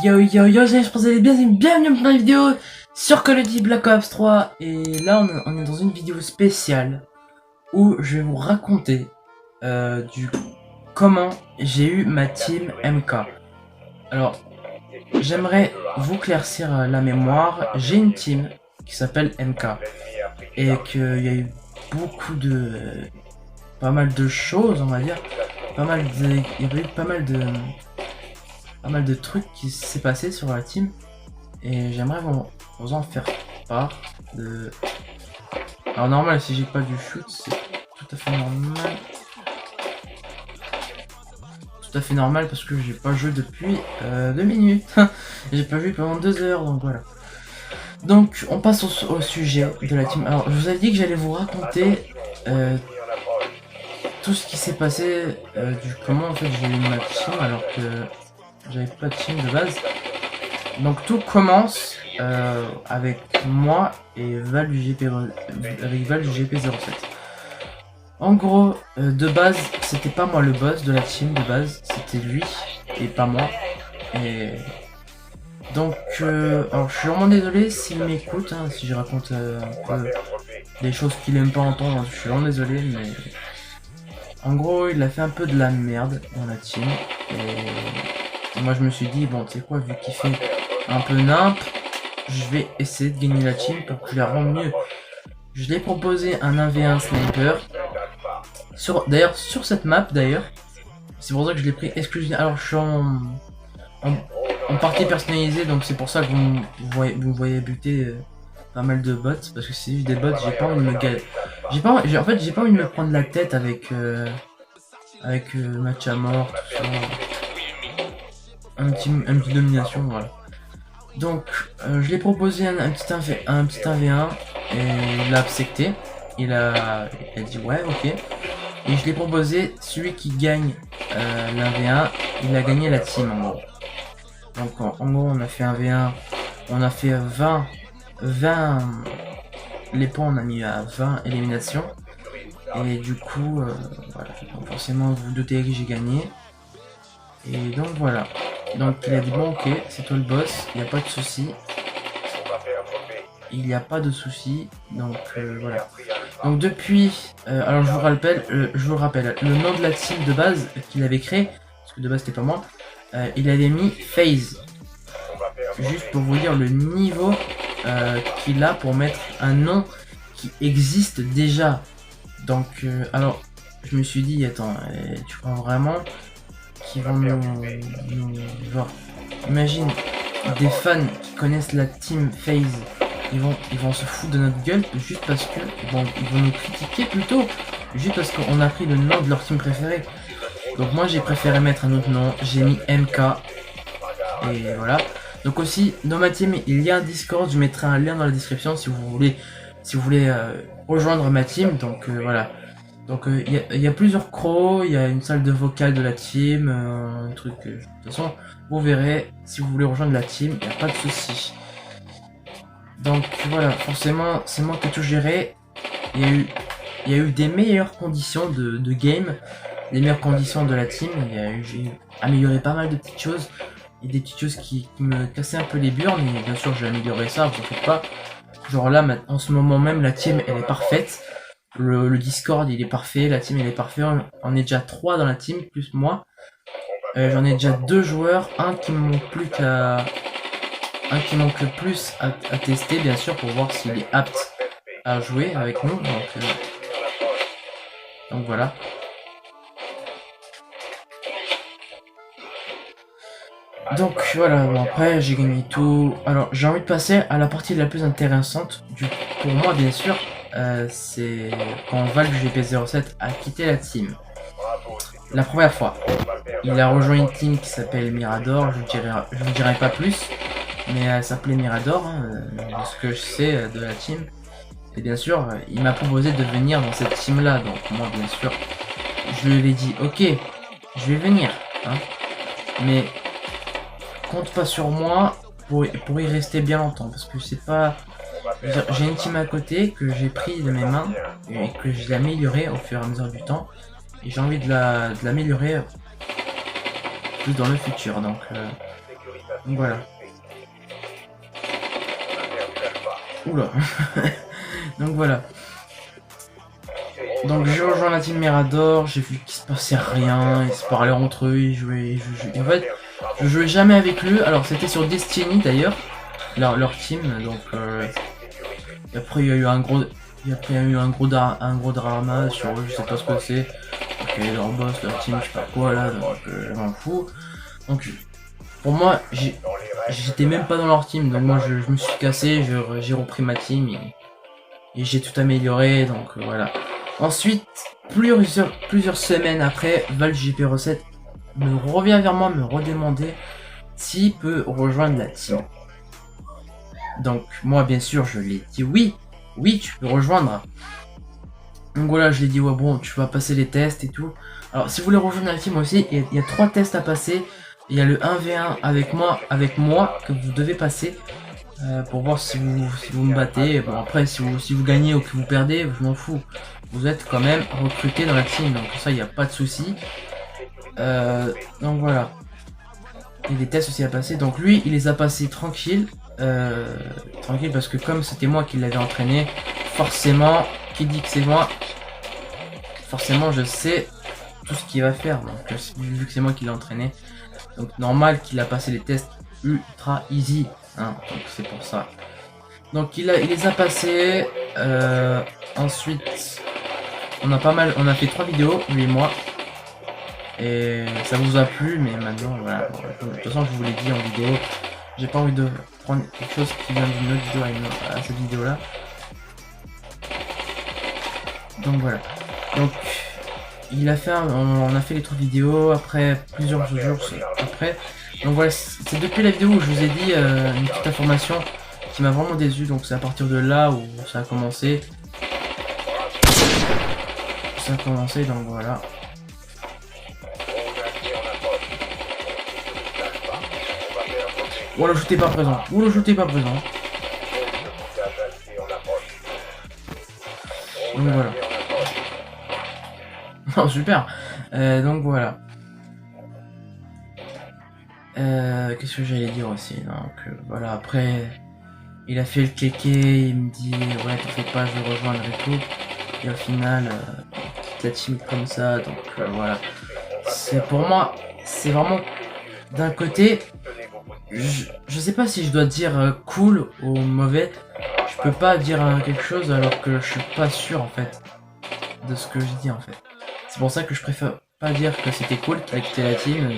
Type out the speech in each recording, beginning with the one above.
Yo yo yo, j'espère que vous allez bien, bienvenue dans une vidéo sur Call of Duty Black Ops 3. Et là on est dans une vidéo spéciale où je vais vous raconter comment j'ai eu ma team MK. Alors j'aimerais vous claircir la mémoire. J'ai une team qui s'appelle MK et qu'il y a eu beaucoup de pas mal de choses, on va dire, il y avait eu pas mal de trucs qui s'est passé sur la team et j'aimerais vous en faire part de... Alors normal, si j'ai pas du shoot, c'est tout à fait normal. Tout à fait normal parce que j'ai pas joué depuis 2 minutes. J'ai pas joué pendant 2 heures, donc voilà. Donc on passe au sujet de la team. Alors je vous avais dit que j'allais vous raconter tout ce qui s'est passé, comment en fait j'ai eu ma team alors que j'avais pas de team de base. Donc tout commence avec moi et Val du GP07. En gros, de base, c'était pas moi le boss de la team de base, c'était lui et pas moi. Et donc, alors je suis vraiment désolé s'il m'écoute, hein, si je raconte un peu des choses qu'il aime pas entendre, je suis vraiment désolé, mais en gros, il a fait un peu de la merde dans la team. Et moi je me suis dit, bon tu sais quoi, vu qu'il fait un peu nimp, je vais essayer de gagner la team pour que je la rende mieux. Je l'ai proposé un 1v1 sniper. D'ailleurs sur cette map d'ailleurs. C'est pour ça que je l'ai pris exclusivement. Alors je suis en partie personnalisée, donc c'est pour ça que vous me voyez buter pas mal de bots. Parce que c'est juste des bots, j'ai pas envie de me galer. En fait j'ai pas envie de me prendre la tête avec match à mort, tout ça. Un petit domination, voilà. Donc je l'ai proposé un petit 1v1 et il a accepté. Il a dit ouais, ok. Et je l'ai proposé, celui qui gagne l'1v1, il a gagné la team en gros. Donc en gros on a fait 1v1, on a fait 20 les points, on a mis à 20 éliminations. Et du coup, voilà. Donc, forcément vous doutez que j'ai gagné. Et donc voilà. Donc il a dit bon ok, c'est toi le boss, il n'y a pas de souci. Il n'y a pas de souci, donc voilà. Donc depuis, alors je vous rappelle, le nom de la team de base qu'il avait créé, parce que de base c'était pas moi, il avait mis FaZe. Juste pour vous dire le niveau qu'il a pour mettre un nom qui existe déjà. Donc alors je me suis dit attends, tu crois vraiment qui vont genre, imagine des fans qui connaissent la team FaZe, ils vont se foutre de notre gueule juste parce que ils vont nous critiquer plutôt juste parce qu'on a pris le nom de leur team préférée. Donc moi j'ai préféré mettre un autre nom, j'ai mis MK et voilà. Donc aussi dans ma team il y a un Discord, je mettrai un lien dans la description si vous voulez rejoindre ma team. Donc voilà. Donc il y a plusieurs crocs, il y a une salle de vocal de la team, un truc. De toute façon, vous verrez, si vous voulez rejoindre la team, il n'y a pas de souci. Donc voilà, forcément, c'est moi qui ai tout géré. Il y a eu des meilleures conditions de game, des meilleures conditions de la team. J'ai amélioré pas mal de petites choses, et des petites choses qui me cassaient un peu les burnes, mais bien sûr j'ai amélioré ça, vous en faites pas. Genre là, en ce moment même, la team elle est parfaite. Le Discord il est parfait, la team elle est parfaite, on est déjà 3 dans la team, plus moi. J'en ai déjà 2 joueurs, un qui me manque plus à tester bien sûr pour voir s'il est apte à jouer avec nous. Donc voilà. Donc voilà, bon, après j'ai gagné tout. Alors j'ai envie de passer à la partie la plus intéressante pour moi bien sûr. C'est quand Val du GP07 a quitté la team. La première fois, il a rejoint une team qui s'appelle Mirador, je vous dirai pas plus, mais elle s'appelait Mirador, hein, ce que je sais de la team. Et bien sûr, il m'a proposé de venir dans cette team là, donc moi bien sûr, je lui ai dit ok, je vais venir, hein, mais compte pas sur moi pour y rester bien longtemps, parce que c'est pas... J'ai une team à côté que j'ai pris de mes mains et que j'ai amélioré au fur et à mesure du temps. Et j'ai envie de l'améliorer plus dans le futur. Donc Donc voilà. Oula. Donc voilà. Donc j'ai rejoint la team Mirador, j'ai vu qu'il se passait rien, ils se parlaient entre eux, ils jouaient. En fait, je jouais jamais avec eux. Alors c'était sur Destiny d'ailleurs, leur team. Donc et après il y a eu un gros, un gros drama sur eux, je sais pas ce que c'est. Ok, leur boss, leur team, je sais pas quoi là, donc je m'en fous. Donc pour moi, j'étais même pas dans leur team, donc moi je me suis cassé, j'ai repris ma team et j'ai tout amélioré, donc voilà. Ensuite, plusieurs semaines après, ValGP Recette me revient vers moi, me redemander s'il peut rejoindre la team. Donc moi bien sûr je l'ai dit oui, tu peux rejoindre. Donc voilà, je l'ai dit ouais bon, tu vas passer les tests et tout. Alors si vous voulez rejoindre la team aussi, il y a 3 tests à passer. Il y a le 1v1 avec moi que vous devez passer pour voir si vous me battez. Bon après si vous gagnez ou que vous perdez, je m'en fous. Vous êtes quand même recruté dans la team, donc ça il n'y a pas de souci. Donc voilà. Il y a des tests aussi à passer. Donc lui il les a passés tranquille. Tranquille parce que comme c'était moi qui l'avais entraîné, forcément, qui dit que c'est moi, forcément je sais tout ce qu'il va faire. Donc vu que c'est moi qui l'ai entraîné, donc normal qu'il a passé les tests ultra easy, hein, donc c'est pour ça. Donc il les a passés. Ensuite on a fait 3 vidéos, lui et moi. Et ça vous a plu, mais maintenant voilà. De toute façon je vous l'ai dit en vidéo, j'ai pas envie de prendre quelque chose qui vient d'une autre vidéo à cette vidéo là. Donc voilà. Donc il a fait on a fait les 3 vidéos après plusieurs jours après. Donc voilà, c'est depuis la vidéo où je vous ai dit une petite information qui m'a vraiment déçu. Donc c'est à partir de là où ça a commencé. Donc voilà. Oh le shoot est pas présent. Oh le shoot est pas présent. Donc voilà. Oh super. Donc voilà. Qu'est-ce que j'allais dire aussi. Donc voilà, après il a fait le kéké, il me dit ouais t'en fais pas, je vais rejoindre et tout. Et au final la team comme ça, donc voilà. C'est pour moi, c'est vraiment d'un côté. Je sais pas si je dois dire cool ou mauvais. Je peux pas dire quelque chose alors que je suis pas sûr en fait de ce que je dis en fait. C'est pour ça que je préfère pas dire que c'était cool qu'il a quitté la team.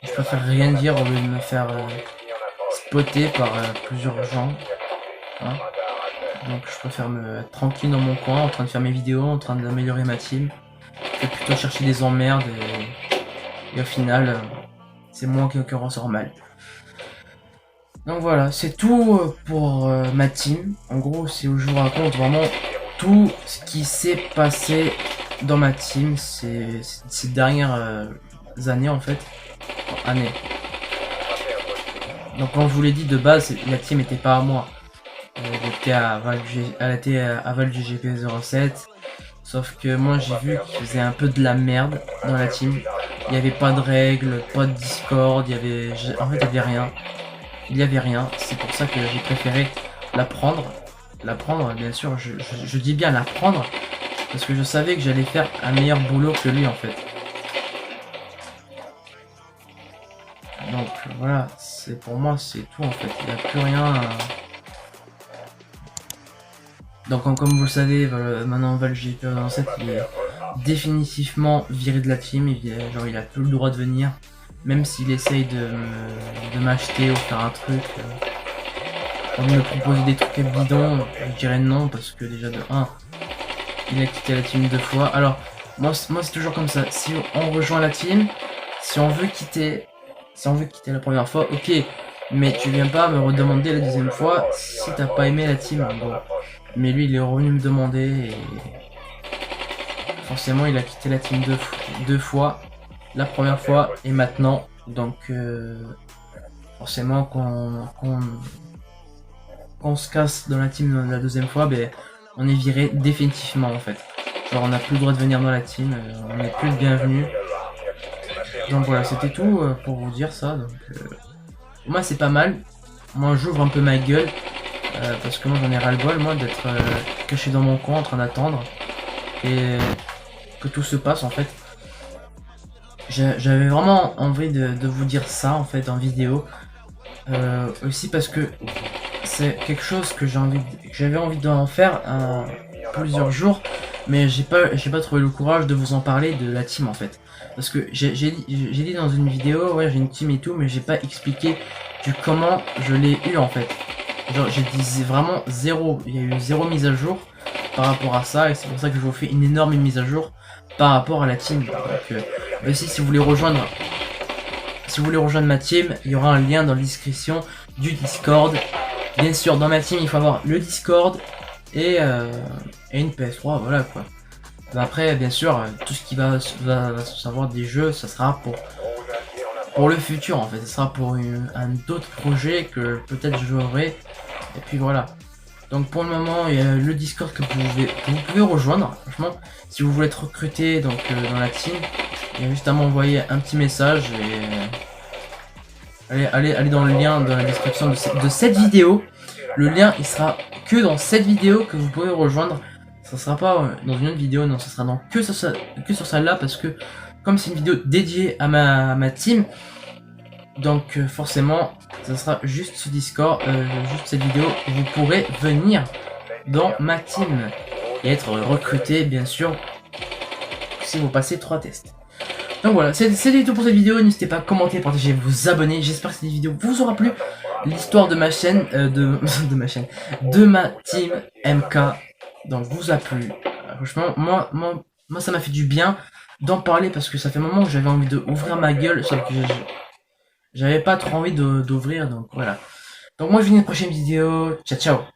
Je préfère rien dire au lieu de me faire spotter par plusieurs gens. Hein. Donc je préfère me être tranquille dans mon coin en train de faire mes vidéos, en train d'améliorer ma team. Que plutôt chercher des emmerdes et au final c'est moi qui ressort mal. Donc voilà, c'est tout pour ma team. En gros, c'est où je vous raconte vraiment tout ce qui s'est passé dans ma team ces dernières années en fait. Années. Donc comme je vous l'ai dit de base, la team était pas à moi. Elle était à ValGP 07. Sauf que moi j'ai vu qu'il faisait un peu de la merde dans la team. Il n'y avait pas de règles, pas de Discord, en fait il n'y avait rien. Il n'y avait rien, c'est pour ça que j'ai préféré la prendre. La prendre, bien sûr, je dis bien la prendre, parce que je savais que j'allais faire un meilleur boulot que lui en fait. Donc voilà, c'est pour moi c'est tout en fait, il n'y a plus rien. Donc comme vous le savez, maintenant ValGP 07 il est définitivement viré de la team, il a plus le droit de venir. Même s'il essaye de m'acheter ou faire un truc, pour me proposer des trucs bidons, je dirais non parce que déjà de 1, il a quitté la team 2 fois. Alors moi c'est toujours comme ça, si on rejoint la team, si on veut quitter la première fois, ok, mais tu viens pas me redemander la deuxième fois si t'as pas aimé la team. Bon. Mais lui il est revenu me demander et forcément il a quitté la team deux fois. La première fois et maintenant, donc forcément qu'on se casse dans la team la deuxième fois, ben, on est viré définitivement en fait. Genre on n'a plus le droit de venir dans la team, on n'est plus le bienvenu. Donc voilà, c'était tout pour vous dire ça. Donc Moi c'est pas mal. Moi j'ouvre un peu ma gueule. Parce que moi j'en ai ras-le-bol moi d'être caché dans mon coin en train d'attendre. Et que tout se passe en fait. J'avais vraiment envie de vous dire ça en fait en vidéo. Aussi parce que c'est quelque chose que j'avais envie d'en faire plusieurs jours, mais j'ai pas trouvé le courage de vous en parler de la team en fait. Parce que j'ai dit dans une vidéo, ouais j'ai une team et tout, mais j'ai pas expliqué du comment je l'ai eu en fait. Genre j'ai dit vraiment zéro, il y a eu zéro mise à jour par rapport à ça, et c'est pour ça que je vous fais une énorme mise à jour par rapport à la team. Donc aussi si vous voulez rejoindre ma team, il y aura un lien dans la description du Discord. Bien sûr, dans ma team, il faut avoir le Discord et une PS3, voilà quoi. Après, bien sûr, tout ce qui va se savoir des jeux, ça sera pour le futur en fait. Ça sera pour un d'autres projets que peut-être je jouerai. Et puis voilà. Donc pour le moment, il y a le Discord que vous pouvez rejoindre. Franchement, si vous voulez être recruté donc, dans la team, il y a juste à m'envoyer un petit message et allez dans le lien dans la description de cette vidéo. Le lien il sera que dans cette vidéo que vous pouvez rejoindre. Ça sera pas dans une autre vidéo, non, ça sera que sur celle-là parce que comme c'est une vidéo dédiée à ma team, donc forcément ça sera juste ce Discord, juste cette vidéo, vous pourrez venir dans ma team et être recruté bien sûr si vous passez 3 tests. Donc voilà, c'est tout pour cette vidéo, n'hésitez pas à commenter, partager, vous abonner, j'espère que cette vidéo vous aura plu. L'histoire de ma chaîne, de ma team MK, donc vous a plu. Franchement, moi ça m'a fait du bien d'en parler parce que ça fait un moment que j'avais envie d'ouvrir ma gueule, sauf que j'avais pas trop envie d'ouvrir, donc voilà. Donc moi je vous dis à une prochaine vidéo, ciao ciao.